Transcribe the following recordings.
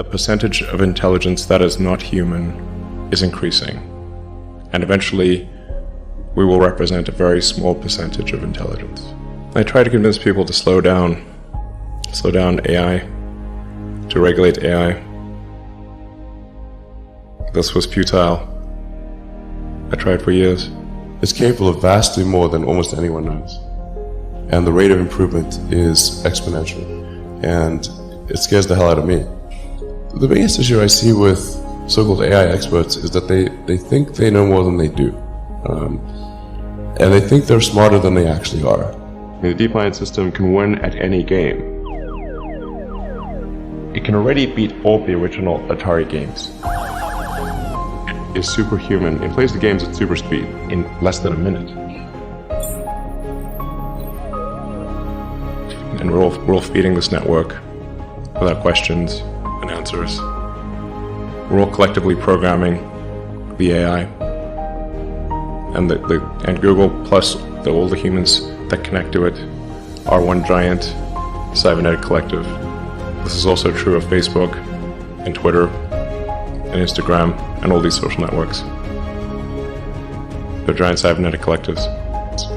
the percentage of intelligence that is not human is increasing. And eventually, we will represent a very small percentage of intelligence. I try to convince people to slow down AI, to regulate AI. This was futile. I tried for years. It's capable of vastly more than almost anyone knows. And the rate of improvement is exponential. And it scares the hell out of me. The biggest issue I see with so-called AI experts is that they think they know more than they do. And they think they're smarter than they actually are. The deep mind system can win at any game. It can already beat all the original Atari games. It is superhuman. It plays the games at super speed in less than a minute. And we're all feeding this network without questions and answers. We're all collectively programming the AI, and Google plus all the humans that connect to it are one giant cybernetic collective. This is also true of Facebook and Twitter and Instagram and all these social networks. They're giant cybernetic collectives.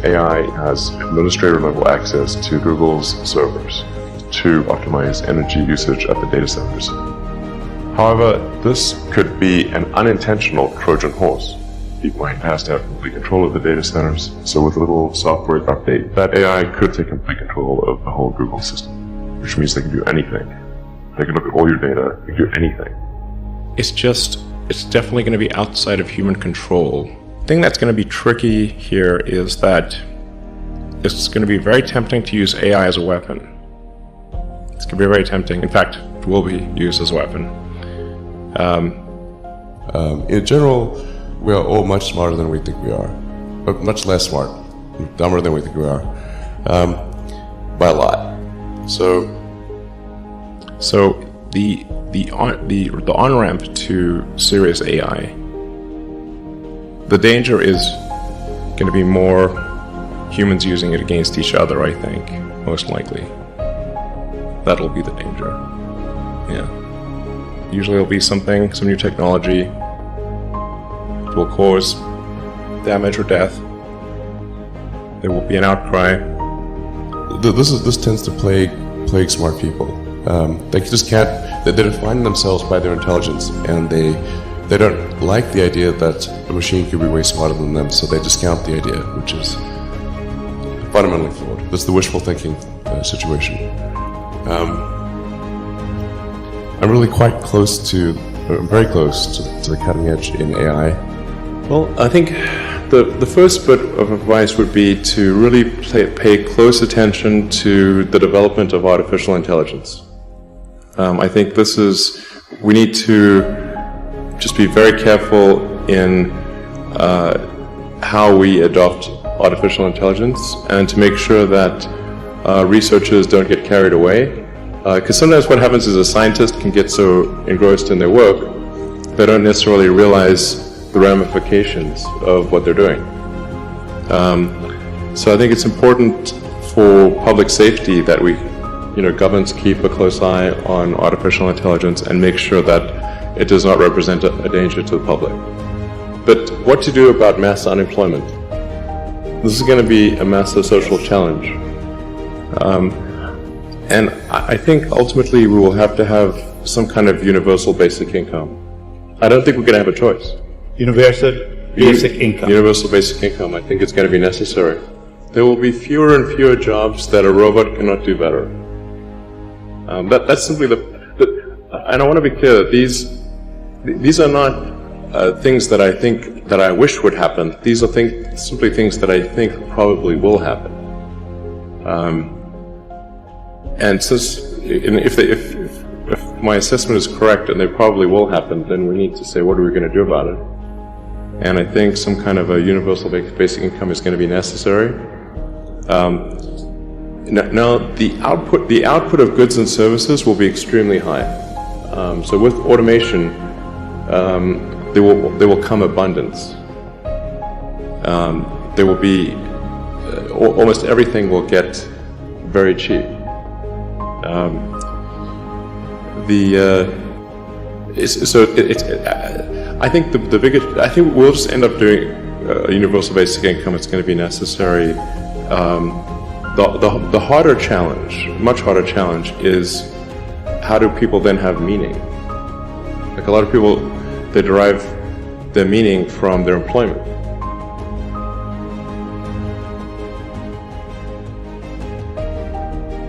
AI has administrator level access to Google's servers to optimize energy usage at the data centers. However, this could be an unintentional Trojan horse. DeepMind has to have complete control of the data centers, so with a little software update, that AI could take complete control of the whole Google system, which means they can do anything. They can look at all your data, they can do anything. It's definitely going to be outside of human control. The thing that's going to be tricky here is that it's going to be very tempting to use AI as a weapon. It's going to be very tempting. In fact, it will be used as a weapon. In general, we are all much smarter than we think we are, but much less smart, dumber than we think we are, by a lot. So the on-ramp to serious AI, the danger is going to be more humans using it against each other, I think, most likely. That'll be the danger. Yeah. Usually it'll be some new technology. It will cause damage or death. There will be an outcry. This tends to plague smart people. They just can't. They define themselves by their intelligence, and they don't like the idea that a machine could be way smarter than them, so they discount the idea, which is fundamentally flawed. That's the wishful thinking situation. I'm really quite close to, very close to the cutting edge in AI. Well, I think the first bit of advice would be to really pay close attention to the development of artificial intelligence. I think we need to just be very careful in how we adopt artificial intelligence, and to make sure that researchers don't get carried away. Because sometimes what happens is a scientist can get so engrossed in their work, they don't necessarily realize the ramifications of what they're doing. So I think it's important for public safety that governments keep a close eye on artificial intelligence and make sure that it does not represent a danger to the public. But what to do about mass unemployment? This is going to be a massive social challenge. And I think ultimately we will have to have some kind of universal basic income. I don't think we're going to have a choice. Universal basic income. Universal basic income. I think it's going to be necessary. There will be fewer and fewer jobs that a robot cannot do better. That's simply and I want to be clear that these are not things that I wish would happen. These are simply things that I think probably will happen. And if my assessment is correct, and they probably will happen, then we need to say, what are we going to do about it? And I think some kind of a universal basic income is going to be necessary. Now, the output of goods and services will be extremely high. So with automation, there will come abundance. There will be almost everything will get very cheap. I think the biggest. I think we'll just end up doing a universal basic income. It's going to be necessary. The harder challenge, much harder challenge, is how do people then have meaning? Like a lot of people, they derive their meaning from their employment.